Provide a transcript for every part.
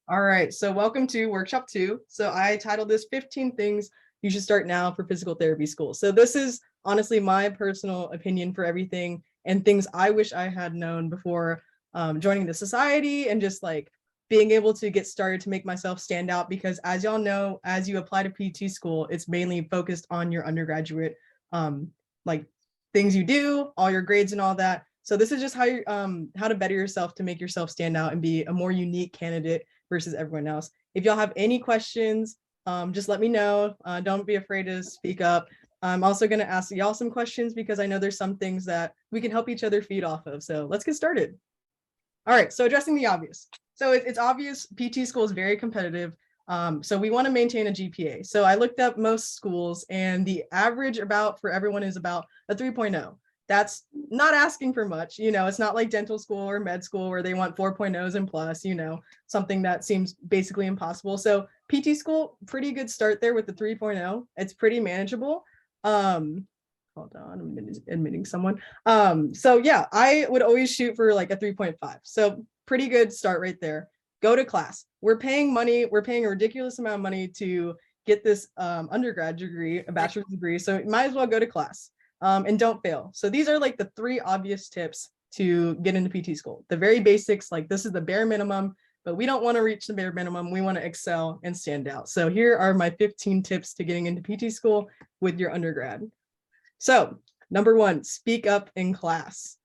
All right, so welcome to workshop 2. So I titled this 15 things you should start now for physical therapy school. So this is honestly my personal opinion for everything and things I wish I had known before joining the society and just like being able to get started to make myself stand out, because as y'all know, as you apply to PT school, it's mainly focused on your undergraduate like things you do, all your grades and all that. So this is just how to better yourself to make yourself stand out and be a more unique candidate versus everyone else. If y'all have any questions, just let me know. Don't be afraid to speak up. I'm also going to ask y'all some questions because I know there's some things that we can help each other feed off of. So let's get started. All right, so addressing the obvious. So it's obvious PT school is very competitive. So we want to maintain a GPA. So I looked up most schools and the average about for everyone is about a 3.0. That's not asking for much. It's not like dental school or med school where they want 4.0s and plus, something that seems basically impossible. So PT school, pretty good start there with the 3.0. It's pretty manageable. Hold on, I'm admitting someone. So yeah, I would always shoot for like a 3.5. So pretty good start right there. Go to class. We're paying money. We're paying a ridiculous amount of money to get this undergrad degree, a bachelor's degree. So you might as well go to class and don't fail. So these are like the 3 obvious tips to get into PT school. The very basics, like this is the bare minimum, but we don't want to reach the bare minimum. We want to excel and stand out. So here are my 15 tips to getting into PT school with your undergrad. So number 1, speak up in class.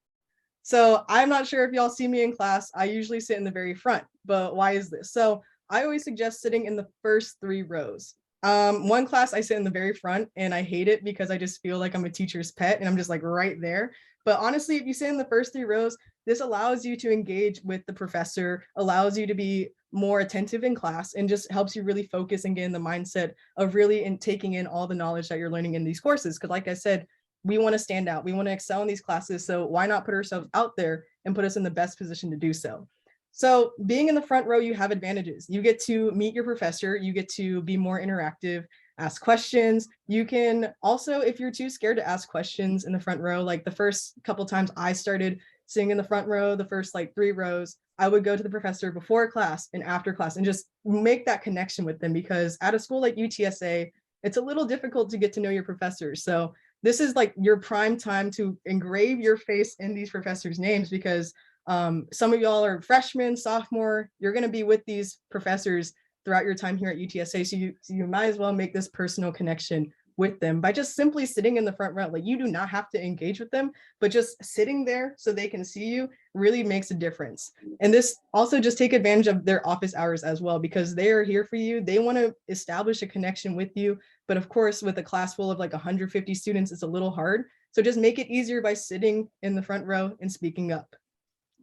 So I'm not sure if y'all see me in class. I usually sit in the very front, but why is this? So I always suggest sitting in the first 3 rows. One class I sit in the very front and I hate it because I just feel like I'm a teacher's pet and I'm just like right there. But honestly, if you sit in the first 3 rows, this allows you to engage with the professor, allows you to be more attentive in class, and just helps you really focus and get in the mindset of really taking in all the knowledge that you're learning in these courses. Because like I said, we want to stand out. We want to excel in these classes. So why not put ourselves out there and put us in the best position to do so? So being in the front row, you have advantages. You get to meet your professor. You get to be more interactive, ask questions. You can also, if you're too scared to ask questions in the front row, like the first couple times I started sitting in the front row, the first like 3 rows, I would go to the professor before class and after class and just make that connection with them, because at a school like UTSA, it's a little difficult to get to know your professors. So this is like your prime time to engrave your face in these professors' names, because some of y'all are freshmen, sophomore, you're going to be with these professors throughout your time here at UTSA. So you might as well make this personal connection with them by just simply sitting in the front row. Like, you do not have to engage with them, but just sitting there so they can see you really makes a difference. And this also, just take advantage of their office hours as well, because they are here for you. They want to establish a connection with you. But of course, with a class full of like 150 students, it's a little hard. So just make it easier by sitting in the front row and speaking up.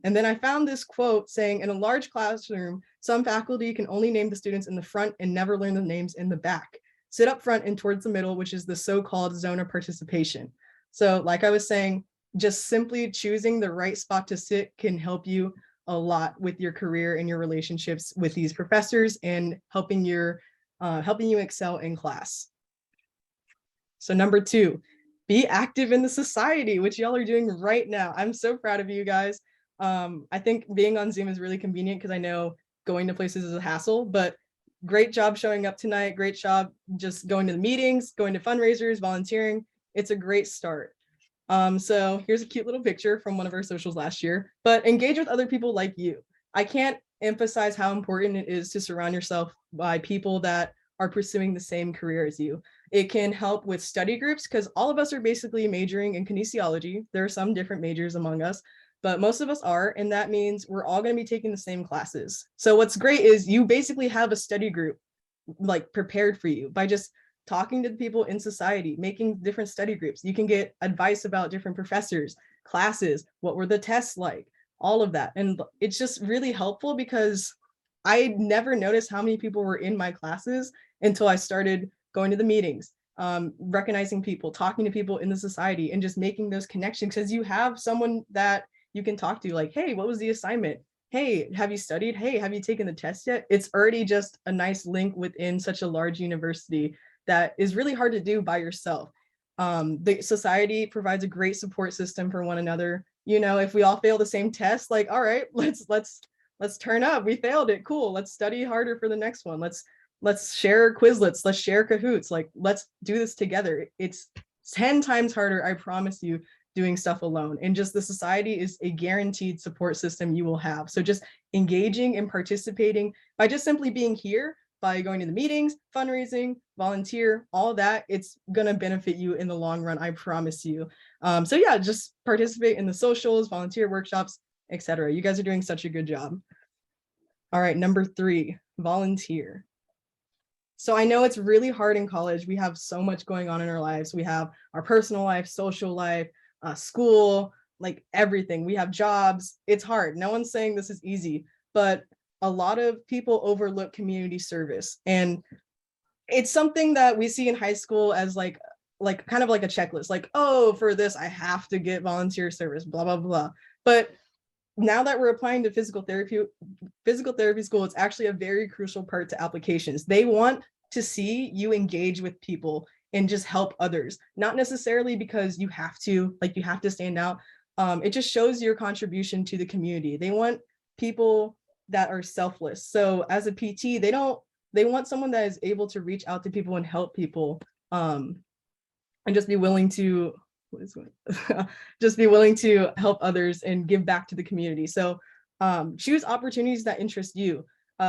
And then I found this quote saying, in a large classroom, some faculty can only name the students in the front and never learn the names in the back. Sit up front and towards the middle, which is the so-called zone of participation. So like I was saying, just simply choosing the right spot to sit can help you a lot with your career and your relationships with these professors, and helping you excel in class. So number 2, be active in the society, which y'all are doing right now. I'm so proud of you guys. I think being on Zoom is really convenient because I know going to places is a hassle, but great job showing up tonight. Great job just going to the meetings, going to fundraisers, volunteering. It's a great start. So here's a cute little picture from one of our socials last year, but engage with other people like you. I can't emphasize how important it is to surround yourself by people that are pursuing the same career as you. It can help with study groups, because all of us are basically majoring in kinesiology. There are some different majors among us, but most of us are, and that means we're all going to be taking the same classes. So what's great is you basically have a study group like prepared for you by just talking to the people in society, making different study groups. You can get advice about different professors, classes, what were the tests like, all of that. And it's just really helpful, because I never noticed how many people were in my classes until I started going to the meetings, recognizing people, talking to people in the society, and just making those connections, because you have someone that you can talk to, like, hey, what was the assignment? Hey, have you studied? Hey, have you taken the test yet? It's already just a nice link within such a large university that is really hard to do by yourself. The society provides a great support system for one another. If we all fail the same test, like, all right, let's let's turn up. We failed it. Cool. Let's study harder for the next one. Let's share Quizlets. Let's share Kahoots. Like, let's do this together. It's 10 times harder, I promise you, doing stuff alone. And just the society is a guaranteed support system you will have. So just engaging and participating by just simply being here, by going to the meetings, fundraising, volunteer, all that, it's going to benefit you in the long run, I promise you. So yeah, just participate in the socials, volunteer workshops, etc. You guys are doing such a good job. All right, number 3, volunteer. So I know it's really hard in college. We have so much going on in our lives. We have our personal life, social life, school, like everything. We have jobs. It's hard. No one's saying this is easy, but a lot of people overlook community service. And it's something that we see in high school as like kind of like a checklist, like, oh, for this, I have to get volunteer service, blah, blah, blah. But now that we're applying to physical therapy school, it's actually a very crucial part to applications. They want to see you engage with people and just help others, not necessarily because you have to stand out. It just shows your contribution to the community. They want people that are selfless. So as a PT, they want someone that is able to reach out to people and help people, and just be willing to help others and give back to the community. So choose opportunities that interest you.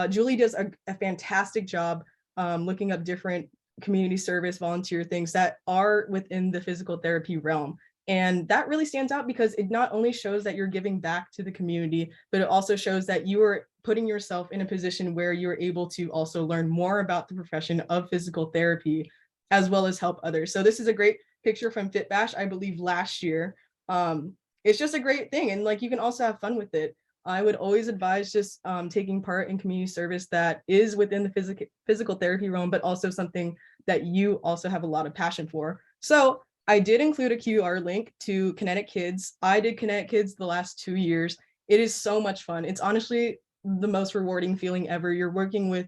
Julie does a fantastic job looking up different community service, volunteer things that are within the physical therapy realm. And that really stands out because it not only shows that you're giving back to the community, but it also shows that you are putting yourself in a position where you're able to also learn more about the profession of physical therapy, as well as help others. So this is a great picture from Fit Bash, I believe last year. It's just a great thing. And like, you can also have fun with it. I would always advise just taking part in community service that is within the physical therapy realm, but also something that you also have a lot of passion for. So I did include a QR link to Kinetic Kids. I did Kinetic Kids the last 2 years. It is so much fun. It's honestly the most rewarding feeling ever. You're working with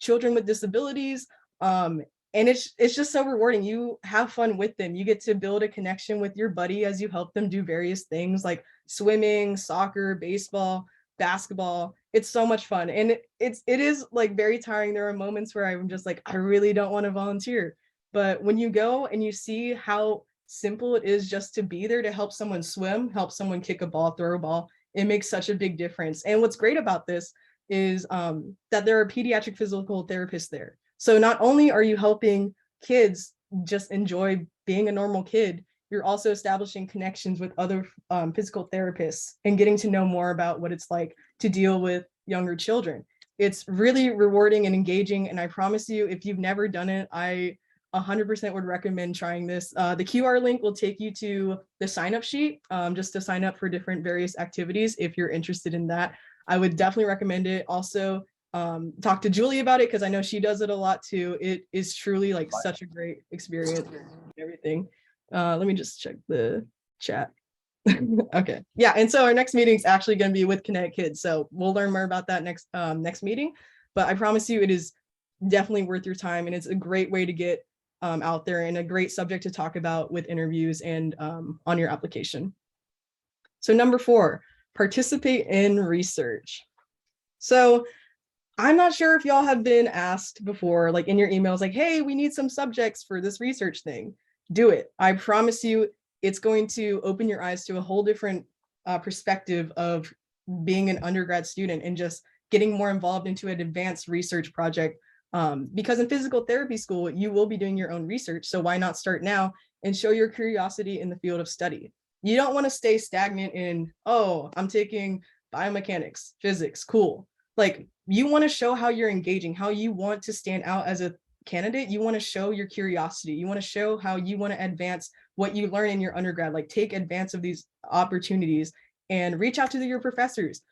children with disabilities, and it's just so rewarding. You have fun with them. You get to build a connection with your buddy as you help them do various things like swimming, soccer, baseball, basketball. It's so much fun. And it is like very tiring. There are moments where I'm just like, I really don't want to volunteer. But when you go and you see how simple it is just to be there to help someone swim, help someone kick a ball, throw a ball, it makes such a big difference. And what's great about this is that there are pediatric physical therapists there. So not only are you helping kids just enjoy being a normal kid, you're also establishing connections with other physical therapists and getting to know more about what it's like to deal with younger children. It's really rewarding and engaging. And I promise you, if you've never done it, I 100% would recommend trying this. The QR link will take you to the sign-up sheet just to sign up for different various activities if you're interested in that. I would definitely recommend it. Also, talk to Julie about it because I know she does it a lot too. It is truly like such a great experience and everything. Let me just check the chat. Okay, yeah, and so our next meeting is actually going to be with Kinetic Kids, so we'll learn more about that next meeting. But I promise you, it is definitely worth your time, and it's a great way to get out there and a great subject to talk about with interviews and on your application. So number 4, participate in research. So I'm not sure if y'all have been asked before, like in your emails, like, hey, we need some subjects for this research thing. Do it. I promise you, it's going to open your eyes to a whole different perspective of being an undergrad student and just getting more involved into an advanced research project. Because in physical therapy school, you will be doing your own research. So why not start now and show your curiosity in the field of study? You don't want to stay stagnant in, oh, I'm taking biomechanics, physics, cool. Like, you want to show how you're engaging, how you want to stand out as a candidate. You want to show your curiosity. You want to show how you want to advance what you learn in your undergrad, like take advantage of these opportunities and reach out to your professors,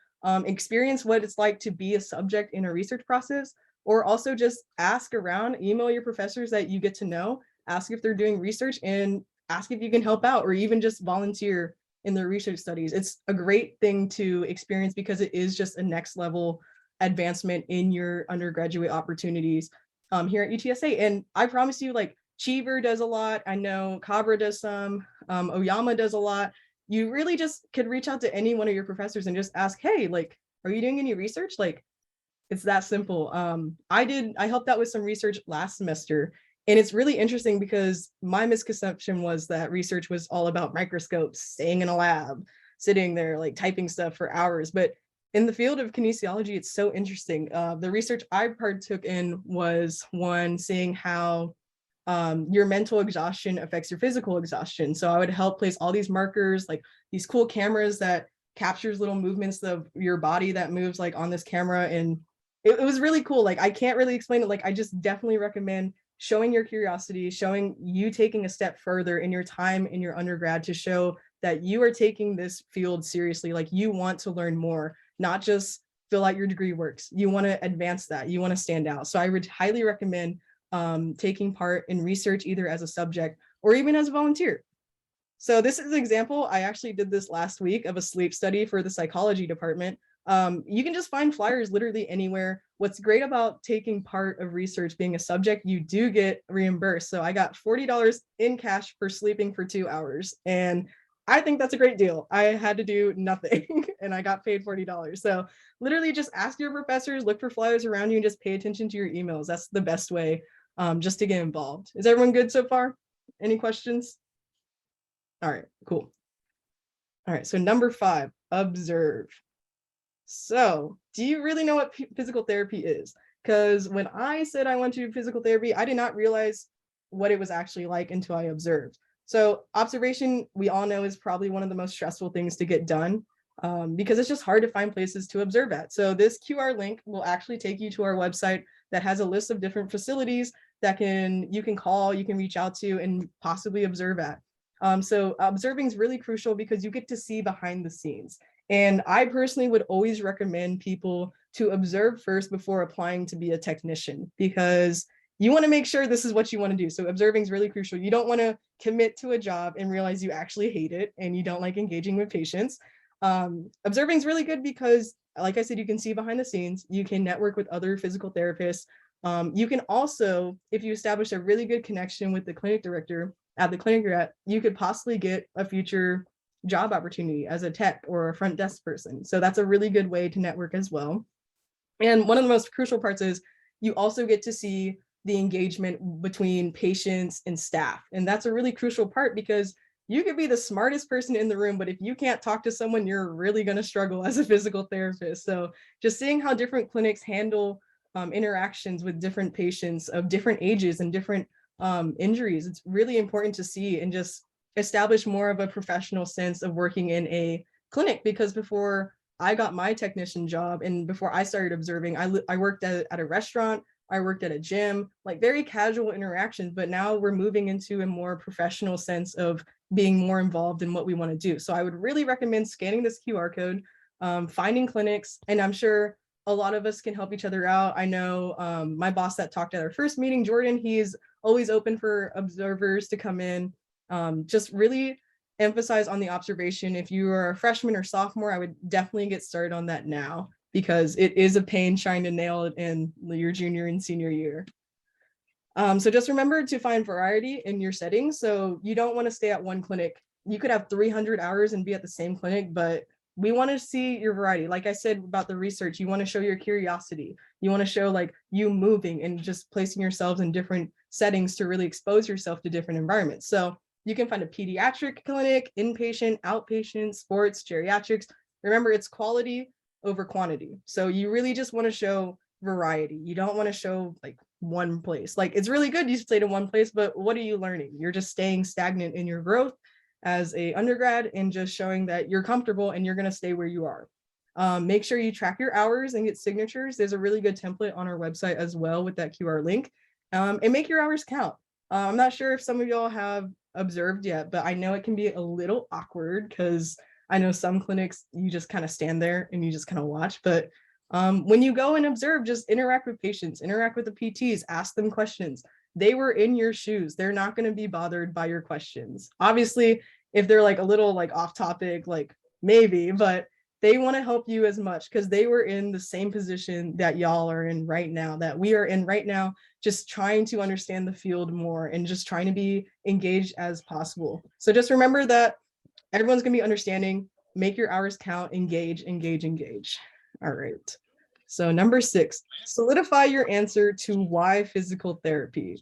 experience what it's like to be a subject in a research process, or also just ask around, email your professors that you get to know, ask if they're doing research and ask if you can help out or even just volunteer in their research studies. It's a great thing to experience because it is just a next level advancement in your undergraduate opportunities here at UTSA. And I promise you, like, Cheever does a lot. I know Cabra does some, Oyama does a lot. You really just could reach out to any one of your professors and just ask, hey, like, are you doing any research? Like, it's that simple. I helped out with some research last semester, and it's really interesting because my misconception was that research was all about microscopes, staying in a lab, sitting there like typing stuff for hours. But in the field of kinesiology, it's so interesting. The research I partook in was one seeing how your mental exhaustion affects your physical exhaustion. So I would help place all these markers, like these cool cameras that captures little movements of your body that moves like on this camera. And it was really cool. Like, I can't really explain it. Like, I just definitely recommend showing your curiosity, showing you taking a step further in your time in your undergrad to show that you are taking this field seriously. Like, you want to learn more, not just fill out your degree works. You want to advance that. You want to stand out. So I would highly recommend taking part in research, either as a subject or even as a volunteer. So this is an example. I actually did this last week of a sleep study for the psychology department. You can just find flyers literally anywhere. What's great about taking part of research being a subject, you do get reimbursed. So I got $40 in cash for sleeping for 2 hours. And I think that's a great deal. I had to do nothing and I got paid $40. So literally just ask your professors, look for flyers around you, and just pay attention to your emails. That's the best way just to get involved. Is everyone good so far? Any questions? All right, cool. All right, so number 5, observe. So do you really know what physical therapy is? Because when I said I went to physical therapy, I did not realize what it was actually like until I observed. So observation, we all know, is probably one of the most stressful things to get done because it's just hard to find places to observe at. So this QR link will actually take you to our website that has a list of different facilities that you can call, you can reach out to, and possibly observe at. So observing is really crucial because you get to see behind the scenes. And I personally would always recommend people to observe first before applying to be a technician, because you want to make sure this is what you want to do. So observing is really crucial. You don't want to commit to a job and realize you actually hate it and you don't like engaging with patients. Observing is really good because, like I said, you can see behind the scenes, you can network with other physical therapists. You can also, if you establish a really good connection with the clinic director at the clinic you're at, you could possibly get a future job opportunity as a tech or a front desk person. So that's a really good way to network as well. And one of the most crucial parts is you also get to see the engagement between patients and staff. And that's a really crucial part because you could be the smartest person in the room, but if you can't talk to someone, you're really going to struggle as a physical therapist. So just seeing how different clinics handle interactions with different patients of different ages and different injuries, it's really important to see and just establish more of a professional sense of working in a clinic. Because before I got my technician job and before I started observing, I worked at a restaurant, I worked at a gym, like very casual interactions, but now we're moving into a more professional sense of being more involved in what we want to do. So I would really recommend scanning this QR code, finding clinics, and I'm sure a lot of us can help each other out. I know my boss that talked at our first meeting, Jordan, he's always open for observers to come in. Just really emphasize on the observation. If you are a freshman or sophomore, I would definitely get started on that now, because it is a pain trying to nail it in your junior and senior year. So just remember to find variety in your settings. So you don't want to stay at one clinic. You could have 300 hours and be at the same clinic, but we want to see your variety. Like I said about the research, you want to show your curiosity. You want to show like you moving and just placing yourselves in different settings to really expose yourself to different environments. So you can find a pediatric clinic, inpatient, outpatient, sports, geriatrics. Remember, it's quality over quantity. So you really just want to show variety. You don't want to show like one place. Like, it's really good you stay to one place, but what are you learning? You're just staying stagnant in your growth as a undergrad and just showing that you're comfortable and you're going to stay where you are. Make sure you track your hours and get signatures. There's a really good template on our website as well with that QR link, and make your hours count. I'm not sure if some of y'all have observed yet, but I know it can be a little awkward because I know some clinics you just kind of stand there and you just kind of watch, but when you go and observe, just interact with patients, interact with the PTs, ask them questions. They were in your shoes. They're not going to be bothered by your questions. Obviously, if they're like a little like off topic, like maybe, but they want to help you as much because they were in the same position that y'all are in right now, that we are in right now, just trying to understand the field more and just trying to be engaged as possible. So just remember that everyone's going to be understanding, make your hours count, engage, engage, engage. All right. So number 6, solidify your answer to why physical therapy.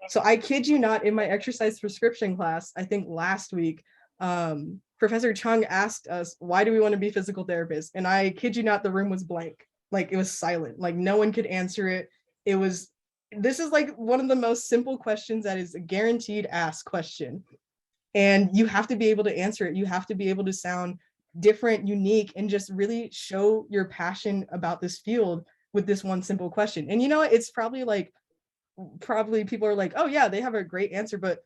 So I kid you not, in my exercise prescription class, I think last week, Professor Chung asked us, why do we want to be physical therapists? And I kid you not, the room was blank. Like it was silent. Like no one could answer it. This is like one of the most simple questions that is a guaranteed ask question. And you have to be able to answer it. You have to be able to sound different, unique, and just really show your passion about this field with this one simple question. And you know, it's probably people are like, oh yeah, they have a great answer, but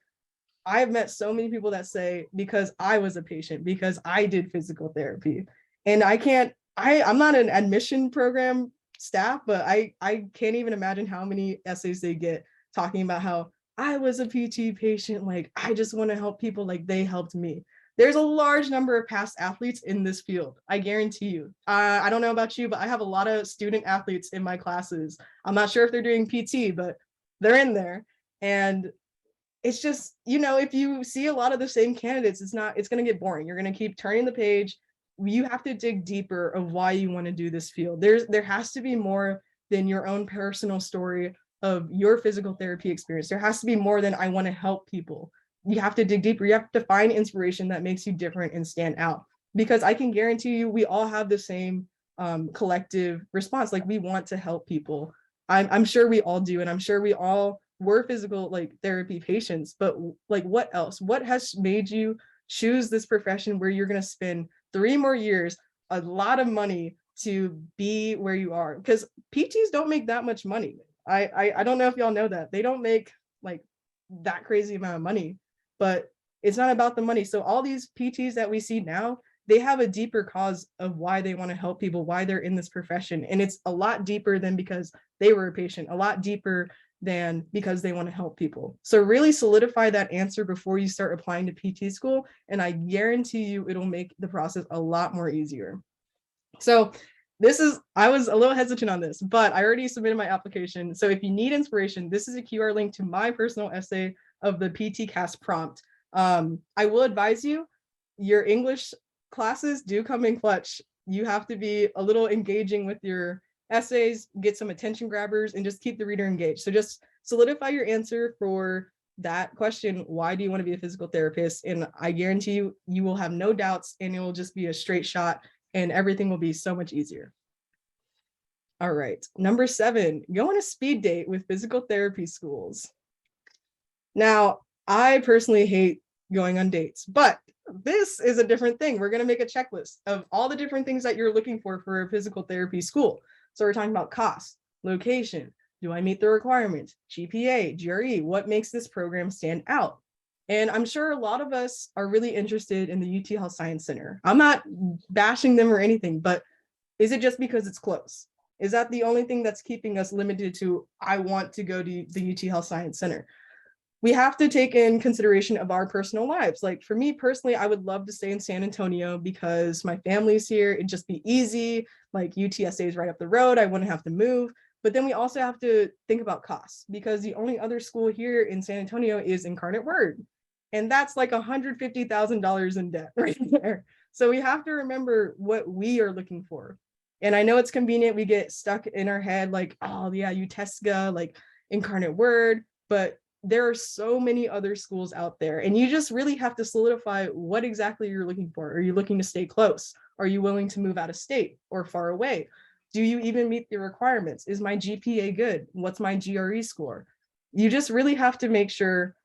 I've met so many people that say, because I was a patient, because I did physical therapy. And I'm not an admission program staff, but I can't even imagine how many essays they get talking about how I was a PT patient, like I just want to help people like they helped me. There's a large number of past athletes in this field, I guarantee you. I don't know about you, but I have a lot of student athletes in my classes. I'm not sure if they're doing PT, but they're in there. And it's just, you know, if you see a lot of the same candidates, it's going to get boring. You're going to keep turning the page. You have to dig deeper of why you want to do this field. There has to be more than your own personal story of your physical therapy experience. There has to be more than I want to help people. You have to dig deeper. You have to find inspiration that makes you different and stand out. Because I can guarantee you, we all have the same collective response. Like we want to help people. I'm sure we all do, and I'm sure we all were physical like therapy patients, but like what else? What has made you choose this profession where you're going to spend 3 more years, a lot of money to be where you are? Because PTs don't make that much money. I don't know if y'all know that. They don't make like that crazy amount of money, but it's not about the money. So all these PTs that we see now, they have a deeper cause of why they want to help people, why they're in this profession. And it's a lot deeper than because they were a patient, a lot deeper than because they want to help people. So really solidify that answer before you start applying to PT school. And I guarantee you it'll make the process a lot more easier. So I was a little hesitant on this, but I already submitted my application. So if you need inspiration, this is a QR link to my personal essay of the PT cast prompt. I will advise you, your English classes do come in clutch. You have to be a little engaging with your essays, get some attention grabbers, and just keep the reader engaged. So just solidify your answer for that question, why do you want to be a physical therapist? And I guarantee you, you will have no doubts and it will just be a straight shot and everything will be so much easier. All right, number 7, go on a speed date with physical therapy schools. Now, I personally hate going on dates, but this is a different thing. We're going to make a checklist of all the different things that you're looking for a physical therapy school. So we're talking about cost, location, do I meet the requirements, GPA, GRE, what makes this program stand out? And I'm sure a lot of us are really interested in the UT Health Science Center. I'm not bashing them or anything, but is it just because it's close? Is that the only thing that's keeping us limited to, I want to go to the UT Health Science Center? We have to take in consideration of our personal lives. Like for me personally, I would love to stay in San Antonio because my family's here. It'd just be easy. Like UTSA is right up the road. I wouldn't have to move. But then we also have to think about costs because the only other school here in San Antonio is Incarnate Word. And that's like $150,000 in debt right there. So we have to remember what we are looking for. And I know it's convenient. We get stuck in our head like, oh yeah, UTESGA, like Incarnate Word, but there are so many other schools out there, and you just really have to solidify what exactly you're looking for. Are you looking to stay close? Are you willing to move out of state or far away? Do you even meet the requirements? Is my GPA good? What's my GRE score? You just really have to make sure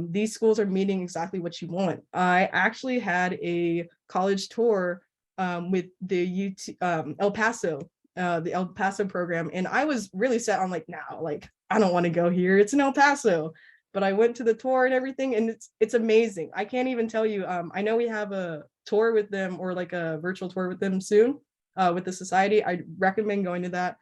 these schools are meeting exactly what you want. I actually had a college tour with the El Paso program, and I was really set on like, now, like I don't want to go here. It's in El Paso. But I went to the tour and everything, and it's amazing. I can't even tell you. I know we have a tour with them, or like a virtual tour with them soon, with the society. I recommend going to that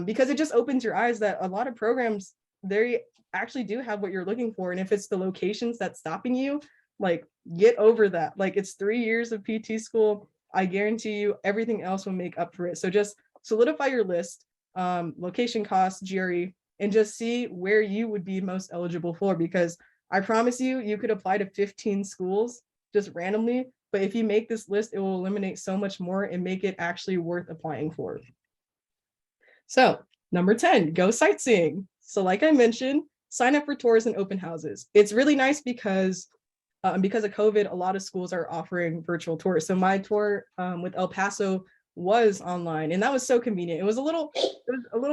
because it just opens your eyes that a lot of programs, they actually do have what you're looking for. And if it's the locations that's stopping you, like get over that. Like it's 3 years of PT school. I guarantee you everything else will make up for it. So just solidify your list, location, cost, GRE, and just see where you would be most eligible for, because I promise you, you could apply to 15 schools just randomly, but if you make this list, it will eliminate so much more and make it actually worth applying for. So number 10, go sightseeing. So like I mentioned, sign up for tours and open houses. It's really nice because of COVID, a lot of schools are offering virtual tours. So my tour with El Paso was online, and that was so convenient. It was a little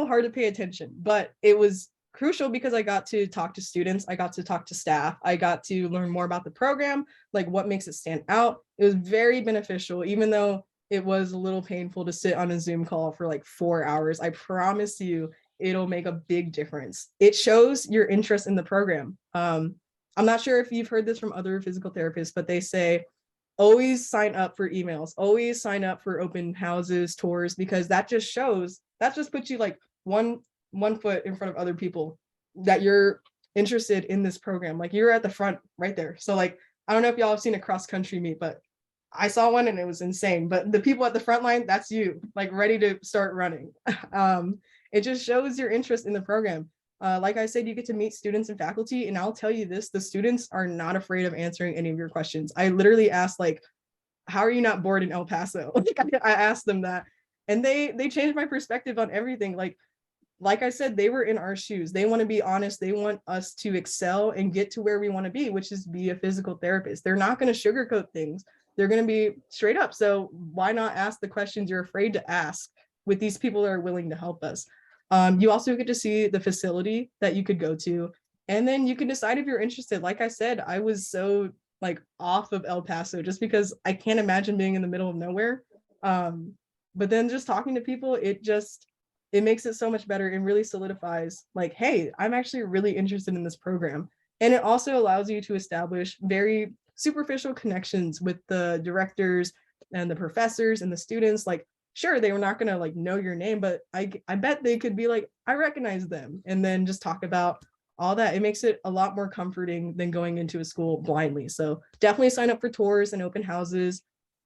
hard to pay attention, but it was crucial because I got to talk to students, I got to talk to staff, I got to learn more about the program, like what makes it stand out. It was very beneficial, even though it was a little painful to sit on a Zoom call for like 4 hours. I promise you, it'll make a big difference. It shows your interest in the program. I'm not sure if you've heard this from other physical therapists, but they say, always sign up for emails, always sign up for open houses, tours, because that just puts you like one foot in front of other people that you're interested in this program. Like you're at the front right there. So like, I don't know if y'all have seen a cross country meet, but I saw one and it was insane. But the people at the front line, that's you, like ready to start running. It just shows your interest in the program. Like I said, you get to meet students and faculty, and I'll tell you this, the students are not afraid of answering any of your questions. I literally asked, like, how are you not bored in El Paso? I asked them that, and they changed my perspective on everything. Like I said, they were in our shoes. They want to be honest. They want us to excel and get to where we want to be, which is be a physical therapist. They're not going to sugarcoat things. They're going to be straight up. So why not ask the questions you're afraid to ask with these people that are willing to help us? You also get to see the facility that you could go to, and then you can decide if you're interested. Like I said, I was so like off of El Paso just because I can't imagine being in the middle of nowhere. But then just talking to people, it makes it so much better and really solidifies like, hey, I'm actually really interested in this program. And it also allows you to establish very superficial connections with the directors and the professors and the students. Like, sure, they were not going to like know your name, but I bet they could be like, I recognize them, and then just talk about all that. It makes it a lot more comforting than going into a school blindly. So definitely sign up for tours and open houses.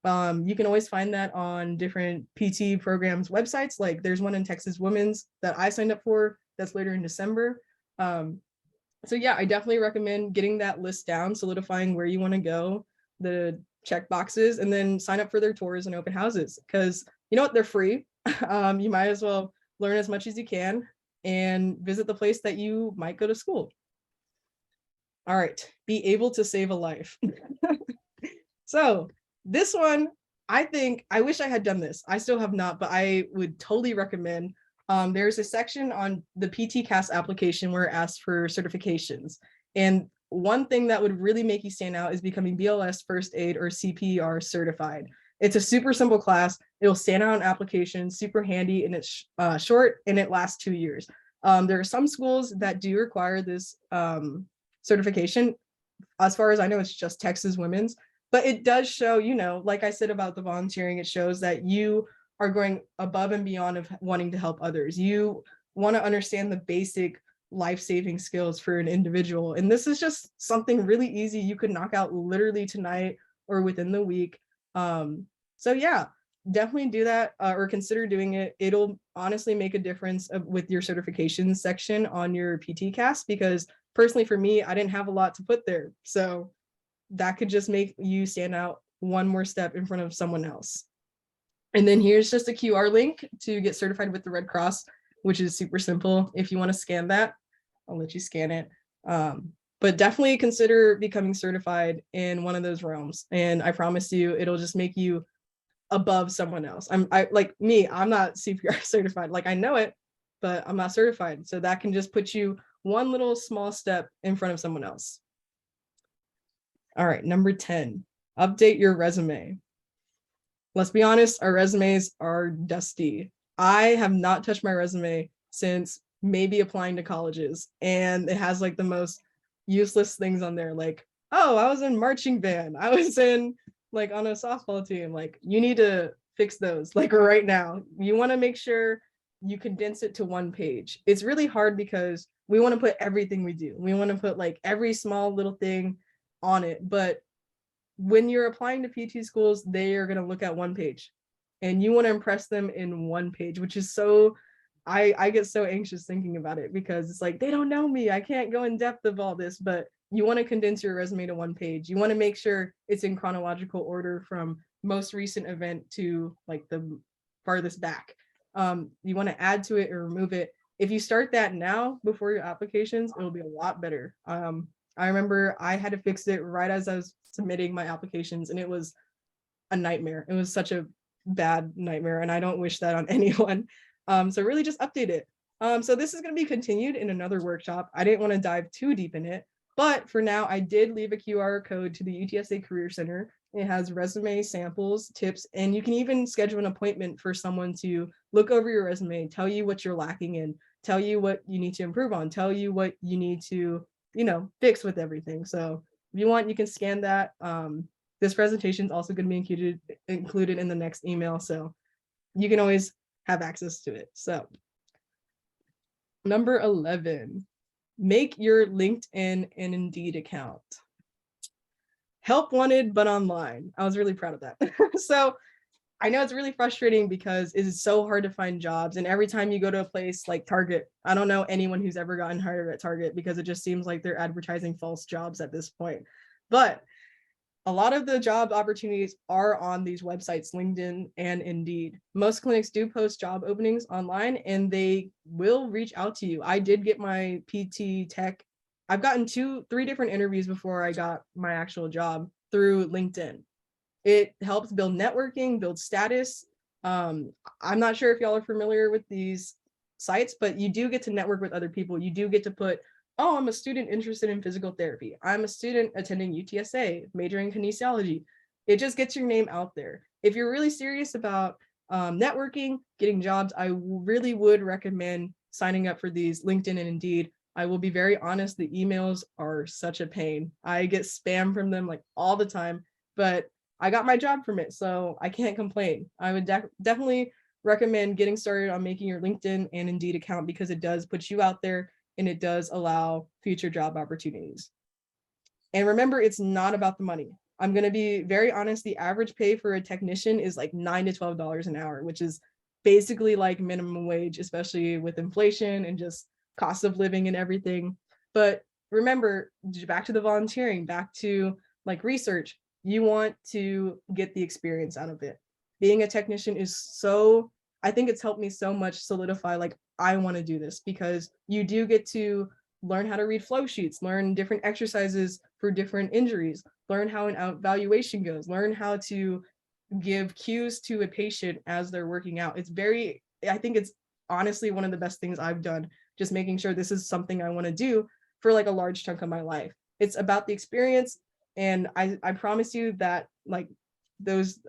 You can always find that on different PT programs websites. Like there's one in Texas Women's that I signed up for that's later in December. So yeah, I definitely recommend getting that list down, solidifying where you want to go, the check boxes, and then sign up for their tours and open houses, because you know what, they're free. You might as well learn as much as you can and visit the place that you might go to school. All right, be able to save a life. So this one, I wish I had done this. I still have not, but I would totally recommend. There's a section on the PT-CAS application where it asks for certifications. And one thing that would really make you stand out is becoming BLS first aid or CPR certified. It's a super simple class. It'll stand out on applications, super handy, and it's short, and it lasts 2 years. There are some schools that do require this certification. As far as I know, it's just Texas Women's, but it does show, you know, like I said about the volunteering, it shows that you are going above and beyond of wanting to help others. You want to understand the basic life-saving skills for an individual. And this is just something really easy you could knock out literally tonight or within the week. So yeah, definitely do that or consider doing it. It'll honestly make a difference with your certifications section on your PT-CAS, because personally for me, I didn't have a lot to put there. So that could just make you stand out one more step in front of someone else. And then here's just a QR link to get certified with the Red Cross, which is super simple. If you want to scan that, I'll let you scan it. But definitely consider becoming certified in one of those realms. And I promise you, it'll just make you above someone else. Like me, I'm not CPR certified. Like I know it, but I'm not certified. So that can just put you one little small step in front of someone else. All right, number 10, update your resume. Let's be honest, our resumes are dusty. I have not touched my resume since maybe applying to colleges, and it has like the most useless things on there, like, oh, I was in marching band, I was in like on a softball team. Like, you need to fix those like right now. You want to make sure you condense it to one page. It's really hard because we want to put everything we do. We want to put like every small little thing on it, but when you're applying to PT schools, they are going to look at one page, and you want to impress them in one page, which is so, I get so anxious thinking about it, because it's like, they don't know me, I can't go in depth of all this, but you want to condense your resume to one page. You want to make sure it's in chronological order from most recent event to like the farthest back. You want to add to it or remove it. If you start that now before your applications, it'll be a lot better. I remember I had to fix it right as I was submitting my applications, and it was a nightmare. It was such a bad nightmare, and I don't wish that on anyone. So really just update it. So this is going to be continued in another workshop. I didn't want to dive too deep in it, but for now, I did leave a QR code to the UTSA Career Center. It has resume samples, tips, and you can even schedule an appointment for someone to look over your resume, tell you what you're lacking in, tell you what you need to improve on, tell you what you need to, fix with everything. So if you want, you can scan that. This presentation is also going to be included in the next email, so you can always have access to it. So number 11, make your LinkedIn and Indeed account. Help wanted, but online. I was really proud of that. So I know it's really frustrating because it is so hard to find jobs. And every time you go to a place like Target, I don't know anyone who's ever gotten hired at Target because it just seems like they're advertising false jobs at this point. But a lot of the job opportunities are on these websites, LinkedIn and Indeed. Most clinics do post job openings online and they will reach out to you. I did get my PT Tech. I've gotten 3 different interviews before I got my actual job through LinkedIn. It helps build networking, build status. I'm not sure if y'all are familiar with these sites, but you do get to network with other people. You do get to put, oh, I'm a student interested in physical therapy. I'm a student attending UTSA, majoring in kinesiology. It just gets your name out there. If you're really serious about networking, getting jobs, I really would recommend signing up for these LinkedIn and Indeed. I will be very honest, the emails are such a pain. I get spam from them like all the time, but I got my job from it, so I can't complain. I would definitely recommend getting started on making your LinkedIn and Indeed account because it does put you out there and it does allow future job opportunities. And remember, it's not about the money. I'm going to be very honest. The average pay for a technician is like $9 to $12 an hour, which is basically like minimum wage, especially with inflation and just cost of living and everything. But remember, back to the volunteering, back to like research, you want to get the experience out of it. Being a technician is so, I think it's helped me so much solidify, like, I want to do this because you do get to learn how to read flow sheets, learn different exercises for different injuries, learn how an evaluation goes, learn how to give cues to a patient as they're working out. I think it's honestly one of the best things I've done, just making sure this is something I want to do for like a large chunk of my life. It's about the experience. And I promise you that like those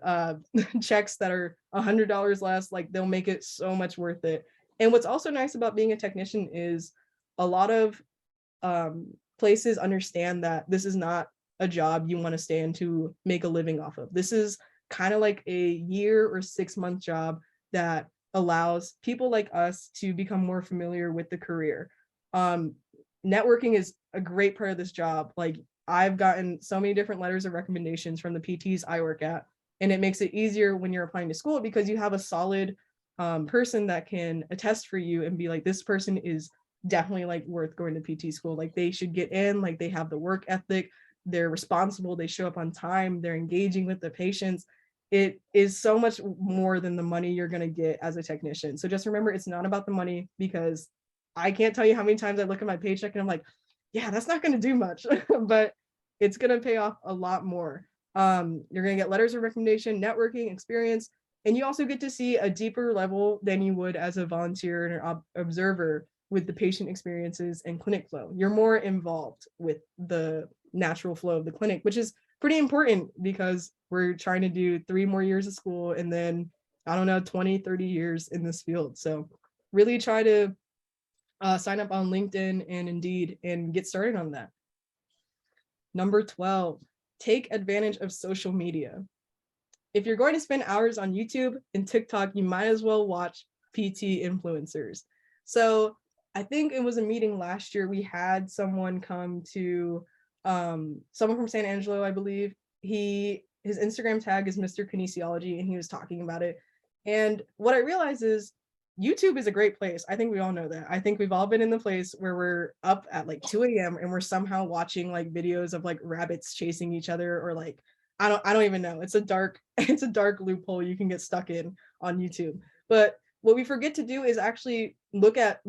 checks that are $100 less, like they'll make it so much worth it. And what's also nice about being a technician is a lot of places understand that this is not a job you want to stay in to make a living off of. This is kind of like a year or 6-month job that allows people like us to become more familiar with the career. Networking is a great part of this job. Like, I've gotten so many different letters of recommendations from the PTs I work at, and it makes it easier when you're applying to school because you have a solid person that can attest for you and be like, this person is definitely like worth going to PT school. Like, they should get in, like they have the work ethic, they're responsible, they show up on time, they're engaging with the patients. It is so much more than the money you're going to get as a technician. So just remember, it's not about the money, because I can't tell you how many times I look at my paycheck and I'm like, yeah, that's not going to do much, but it's going to pay off a lot more. You're going to get letters of recommendation, networking, experience, and you also get to see a deeper level than you would as a volunteer and an observer with the patient experiences and clinic flow. You're more involved with the natural flow of the clinic, which is pretty important because we're trying to do 3 more years of school and then, I don't know, 20, 30 years in this field. So really try to sign up on LinkedIn and Indeed and get started on that. Number 12, take advantage of social media. If you're going to spend hours on YouTube and TikTok, you might as well watch PT influencers. So I think it was a meeting last year. We had someone come to, someone from San Angelo, I believe. His Instagram tag is Mr. Kinesiology, and he was talking about it. And what I realized is YouTube is a great place. I think we all know that. I think we've all been in the place where we're up at like 2 a.m. and we're somehow watching like videos of like rabbits chasing each other, or like I don't even know. It's a dark it's a dark loophole you can get stuck in on YouTube. But what we forget to do is actually look up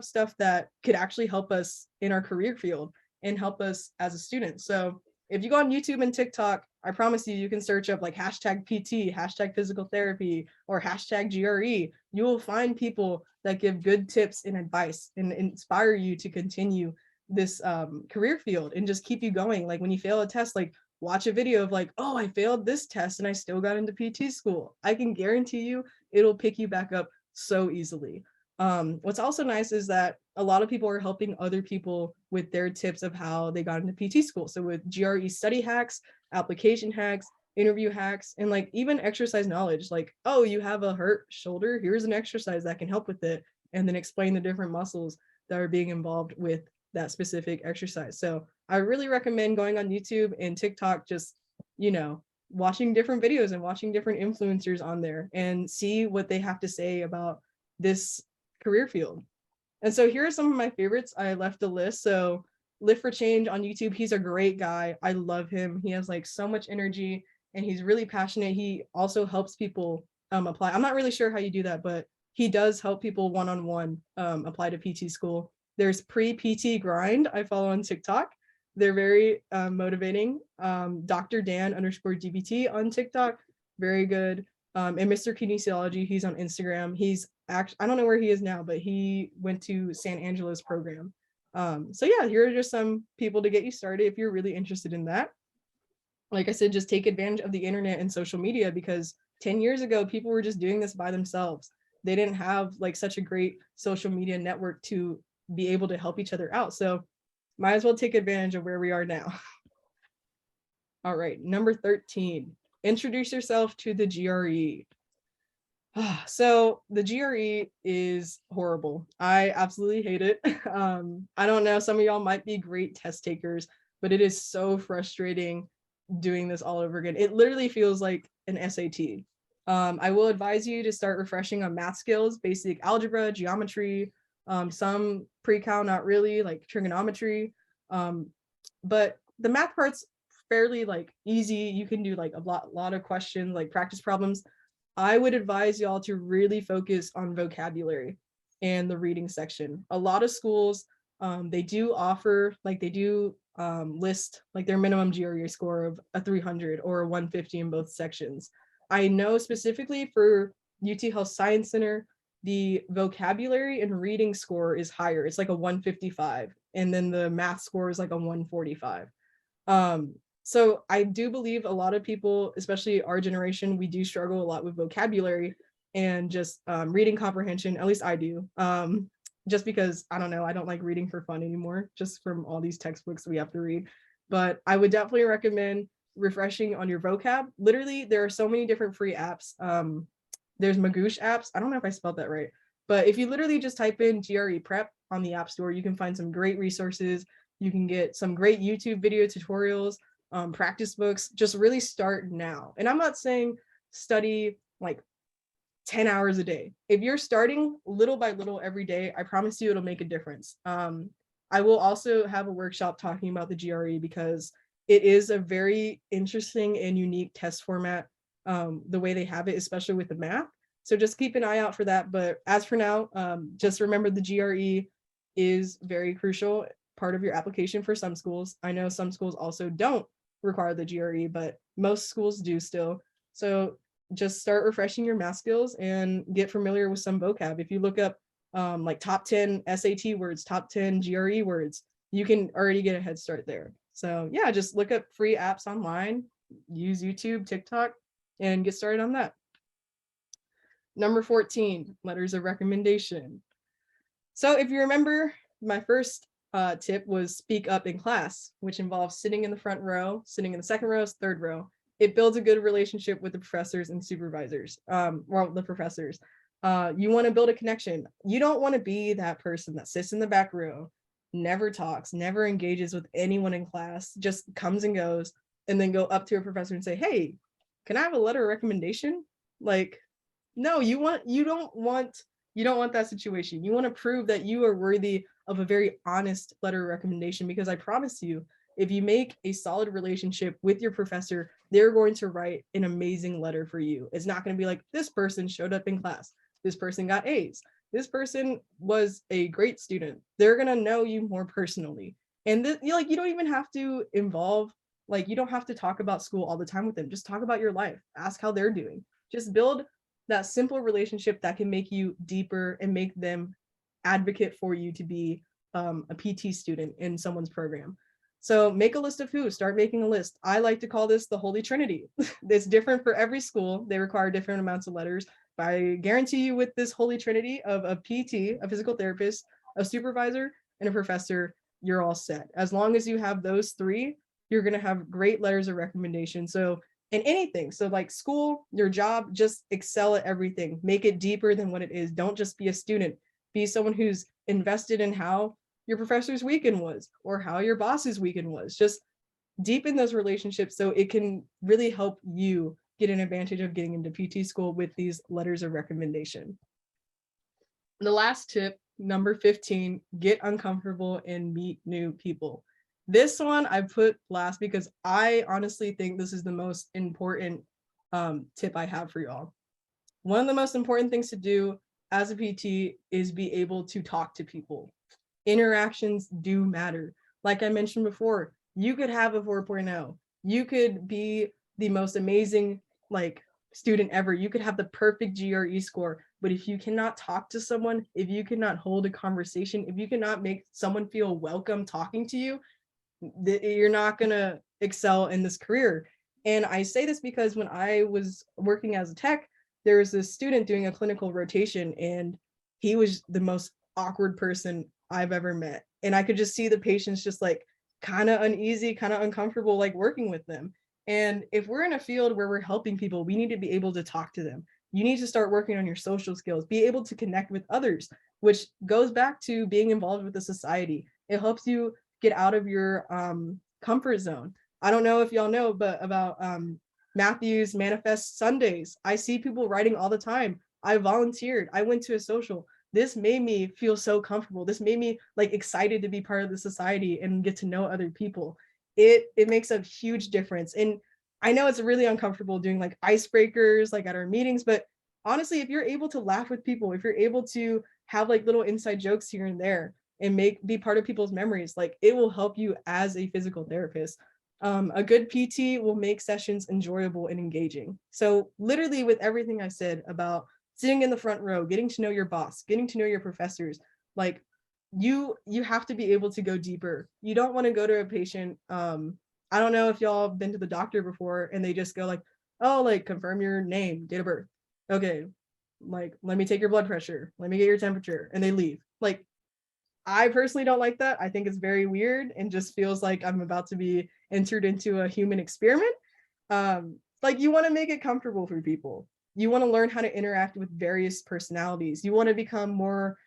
stuff that could actually help us in our career field and help us as a student. So if you go on YouTube and TikTok, I promise you can search up like hashtag PT, hashtag physical therapy, or hashtag GRE. You will find people that give good tips and advice and inspire you to continue this career field and just keep you going. Like when you fail a test, like watch a video of like, oh, I failed this test and I still got into PT school. I can guarantee you it'll pick you back up so easily. What's also nice is that a lot of people are helping other people with their tips of how they got into PT school. So with GRE study hacks, application hacks, interview hacks, and like even exercise knowledge, like, oh, you have a hurt shoulder, here's an exercise that can help with it, and then explain the different muscles that are being involved with that specific exercise. So I really recommend going on YouTube and TikTok, just, watching different videos and watching different influencers on there and see what they have to say about this career field. And so here are some of my favorites. I left a list. So Lift for Change on YouTube, he's a great guy. I love him. He has like so much energy and he's really passionate. He also helps people apply. I'm not really sure how you do that, but he does help people one-on-one apply to PT school. There's Pre-PT Grind, I follow on TikTok. They're very motivating. Dr. Dan _DBT on TikTok, very good. And Mr. Kinesiology, he's on Instagram. He's actually, I don't know where he is now, but he went to San Angelo's program. So yeah, here are just some people to get you started if you're really interested in that. Like I said, just take advantage of the internet and social media, because 10 years ago, people were just doing this by themselves. They didn't have like such a great social media network to be able to help each other out. So might as well take advantage of where we are now. All right, number 13, introduce yourself to the GRE. So the GRE is horrible. I absolutely hate it. I don't know, some of y'all might be great test takers, but it is so frustrating doing this all over again. It literally feels like an SAT. I will advise you to start refreshing on math skills, basic algebra, geometry, some pre-cal, not really, like trigonometry. But the math part's fairly like easy. You can do like a lot of questions, like practice problems. I would advise y'all to really focus on vocabulary and the reading section. A lot of schools, they do offer, like they do list like their minimum GRE score of a 300 or a 150 in both sections. I know specifically for UT Health Science Center, the vocabulary and reading score is higher. It's like a 155, and then the math score is like a 145. So I do believe a lot of people, especially our generation, we do struggle a lot with vocabulary and just reading comprehension. At least I do. Just because, I don't know, I don't like reading for fun anymore, just from all these textbooks we have to read. But I would definitely recommend refreshing on your vocab. Literally, there are so many different free apps. There's Magoosh apps. I don't know if I spelled that right. But if you literally just type in GRE prep on the App Store, you can find some great resources. You can get some great YouTube video tutorials, practice books. Just really start now. And I'm not saying study like 10 hours a day. If you're starting little by little every day, I promise you it'll make a difference. I will also have a workshop talking about the GRE because it is a very interesting and unique test format, the way they have it, especially with the math. So just keep an eye out for that. But as for now, just remember the GRE is very crucial part of your application for some schools. I know some schools also don't require the GRE, but most schools do still. So just start refreshing your math skills and get familiar with some vocab. If you look up like top 10 SAT words, top 10 GRE words, you can already get a head start there. So yeah, just look up free apps online, use YouTube, TikTok, and get started on that. Number 14, letters of recommendation. So if you remember, my first tip was speak up in class, which involves sitting in the front row, sitting in the second row, third row. It builds a good relationship with the professors and supervisors, or the professors. You want to build a connection. You don't want to be that person that sits in the back row, never talks, never engages with anyone in class, just comes and goes, and then go up to a professor and say, hey, can I have a letter of recommendation? Like, no, you don't want You don't want that situation. You want to prove that you are worthy of a very honest letter of recommendation, because I promise you, if you make a solid relationship with your professor, they're going to write an amazing letter for you. It's not going to be like, this person showed up in class, this person got A's, this person was a great student. They're going to know you more personally. And you don't even have to involve, like, you don't have to talk about school all the time with them. Just talk about your life. Ask how they're doing. Just build that simple relationship that can make you deeper and make them advocate for you to be a PT student in someone's program. So make a list of who, start making a list. I like to call this the Holy Trinity. It's different for every school. They require different amounts of letters. But I guarantee you, with this Holy Trinity of a PT, a physical therapist, a supervisor, and a professor, you're all set. As long as you have those three, you're going to have great letters of recommendation. So in anything, so like school, your job, just excel at everything. Make it deeper than what it is. Don't just be a student. Be someone who's invested in how your professor's weekend was or how your boss's weekend was. Just deepen those relationships so it can really help you get an advantage of getting into PT school with these letters of recommendation. The last tip, number 15, get uncomfortable and meet new people. This one I put last because I honestly think this is the most important tip I have for y'all. One of the most important things to do as a PT is be able to talk to people. Interactions do matter. Like I mentioned before, you could have a 4.0. You could be the most amazing student ever. You could have the perfect GRE score, but if you cannot talk to someone, if you cannot hold a conversation, if you cannot make someone feel welcome talking to you, you're not gonna excel in this career. And I say this because when I was working as a tech, there was this student doing a clinical rotation, and he was the most awkward person I've ever met. And I could just see the patients just kind of uneasy, kind of uncomfortable, working with them. And if we're in a field where we're helping people, we need to be able to talk to them. You need to start working on your social skills, be able to connect with others, which goes back to being involved with the society. It helps you get out of your comfort zone. I don't know if y'all know, but about Matthew's Manifest Sundays, I see people writing all the time. I volunteered. I went to a social. This made me feel so comfortable. This made me excited to be part of the society and get to know other people. It makes a huge difference. And I know it's really uncomfortable doing icebreakers at our meetings, but honestly, if you're able to laugh with people, if you're able to have little inside jokes here and there and be part of people's memories, it will help you as a physical therapist. A good PT will make sessions enjoyable and engaging. So literally with everything I said about sitting in the front row, getting to know your boss, getting to know your professors, you have to be able to go deeper. You don't want to go to a patient. I don't know if y'all have been to the doctor before and they just go confirm your name, date of birth. Okay, let me take your blood pressure. Let me get your temperature. And they leave. I personally don't like that. I think it's very weird and just feels like I'm about to be entered into a human experiment. You want to make it comfortable for people. You want to learn how to interact with various personalities. You want to become more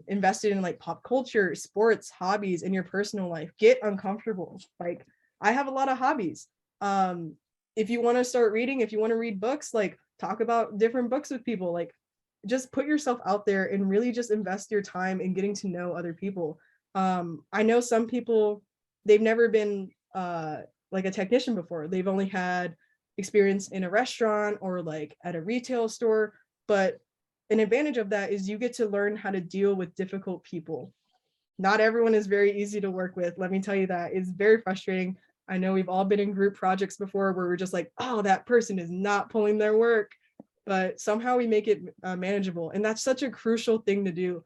invested in pop culture, sports, hobbies, in your personal life. Get uncomfortable. I have a lot of hobbies. If you want to start reading, if you want to read books, talk about different books with people. Just put yourself out there and really just invest your time in getting to know other people. I know some people, they've never been a technician before. They've only had experience in a restaurant or at a retail store, but an advantage of that is you get to learn how to deal with difficult people. Not everyone is very easy to work with. Let me tell you that. It's very frustrating. I know we've all been in group projects before where we're just oh, that person is not pulling their work, but somehow we make it manageable. And that's such a crucial thing to do.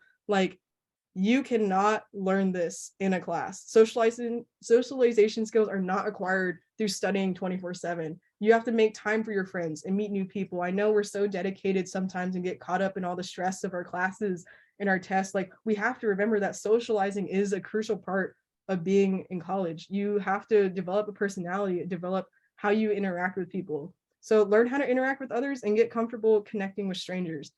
You cannot learn this in a class. Socialization skills are not acquired through studying 24/7. You have to make time for your friends and meet new people. I know we're so dedicated sometimes and get caught up in all the stress of our classes and our tests. We have to remember that socializing is a crucial part of being in college. You have to develop a personality, develop how you interact with people. So learn how to interact with others and get comfortable connecting with strangers.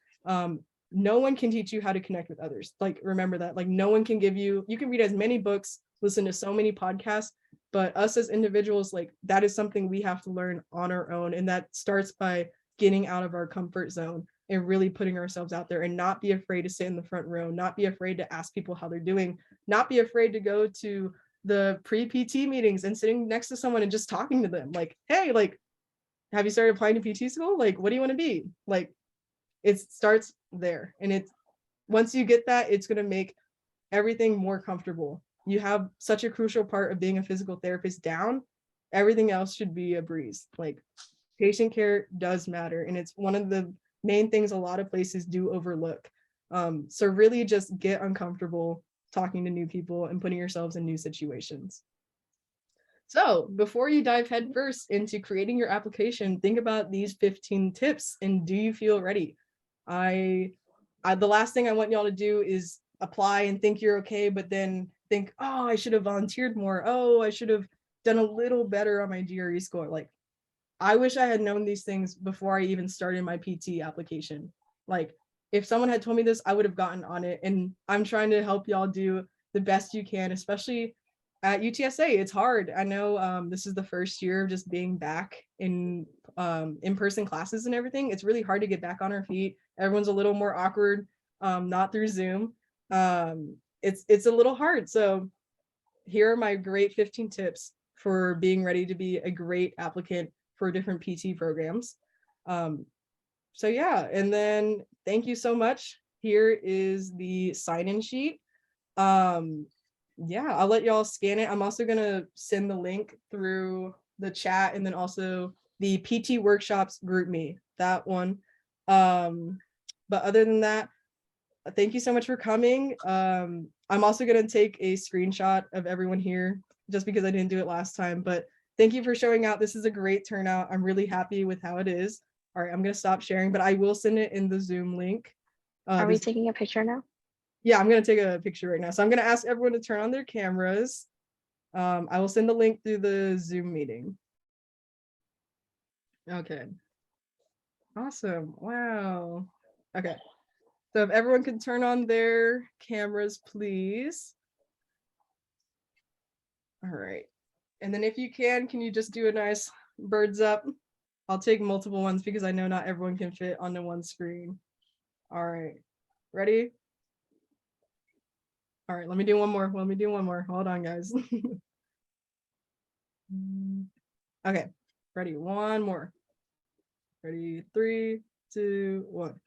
No one can teach you how to connect with others. Remember that. No one can give you can read as many books, listen to so many podcasts, but us as individuals, that is something we have to learn on our own. And that starts by getting out of our comfort zone. and really putting ourselves out there and not be afraid to sit in the front row, not be afraid to ask people how they're doing, not be afraid to go to the pre-PT meetings and sitting next to someone and just talking to them like, hey, like, have you started applying to PT school? Like, what do you want to be? Like, it starts there. And it's, once you get that, it's going to make everything more comfortable. You have such a crucial part of being a physical therapist down. Everything else should be a breeze. Like, patient care does matter. And it's one of the main things a lot of places do overlook. So really just get uncomfortable talking to new people and putting yourselves in new situations. So before you dive headfirst into creating your application, think about these 15 tips and do you feel ready? The last thing I want y'all to do is apply and think you're okay, but then think, oh, I should have volunteered more. Oh, I should have done a little better on my GRE score. Like, I wish I had known these things before I even started my PT application. Like, if someone had told me this, I would have gotten on it. And I'm trying to help y'all do the best you can, especially at UTSA. It's hard. I know this is the first year of just being back in in-person classes and everything. It's really hard to get back on our feet. Everyone's a little more awkward, not through Zoom. It's a little hard. So here are my great 15 tips for being ready to be a great applicant for different PT programs. So yeah, and then thank you so much. Here is the sign-in sheet. Yeah, I'll let y'all scan it. I'm also gonna send the link through the chat and then also the PT workshops group me, that one. But other than that, thank you so much for coming. I'm also gonna take a screenshot of everyone here just because I didn't do it last time, but thank you for showing out. This is a great turnout. I'm really happy with how it is. All right, I'm gonna stop sharing, but I will send it in the Zoom link. Are we taking a picture now? Yeah, I'm gonna take a picture right now. So I'm gonna ask everyone to turn on their cameras. I will send the link through the Zoom meeting. Okay. Awesome. Wow. Okay. So if everyone can turn on their cameras, please. All right. And then if you can you just do a nice birds up? I'll take multiple ones because I know not everyone can fit onto one screen. All right. Ready? All right, let me do one more. Hold on, guys. Okay, ready? One more. Ready? 3, 2, 1.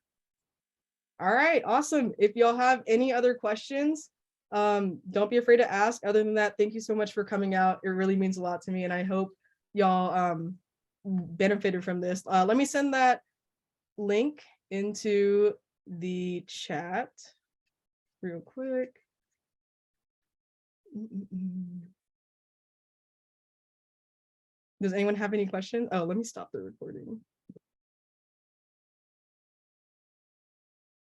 All right, awesome. If y'all have any other questions, don't be afraid to ask. Other than that, thank you so much for coming out. It really means a lot to me, and I hope y'all benefited from this. Let me send that link into the chat real quick. Does anyone have any questions? Oh, let me stop the recording.